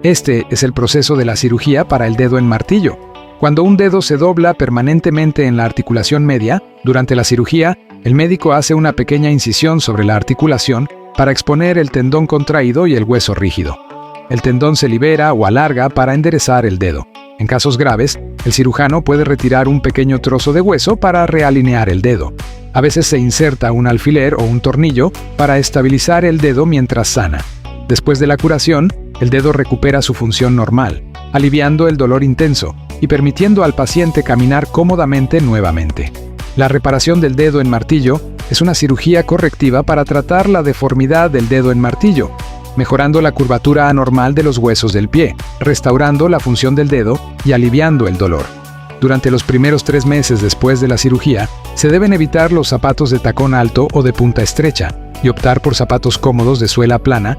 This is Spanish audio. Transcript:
Este es el proceso de la cirugía para el dedo en martillo. Cuando un dedo se dobla permanentemente en la articulación media, durante la cirugía, el médico hace una pequeña incisión sobre la articulación para exponer el tendón contraído y el hueso rígido. El tendón se libera o alarga para enderezar el dedo. En casos graves, el cirujano puede retirar un pequeño trozo de hueso para realinear el dedo. A veces se inserta un alfiler o un tornillo para estabilizar el dedo mientras sana. Después de la curación, el dedo recupera su función normal, aliviando el dolor intenso y permitiendo al paciente caminar cómodamente nuevamente. La reparación del dedo en martillo es una cirugía correctiva para tratar la deformidad del dedo en martillo, mejorando la curvatura anormal de los huesos del pie, restaurando la función del dedo y aliviando el dolor. Durante los primeros 3 meses después de la cirugía, se deben evitar los zapatos de tacón alto o de punta estrecha y optar por zapatos cómodos de suela plana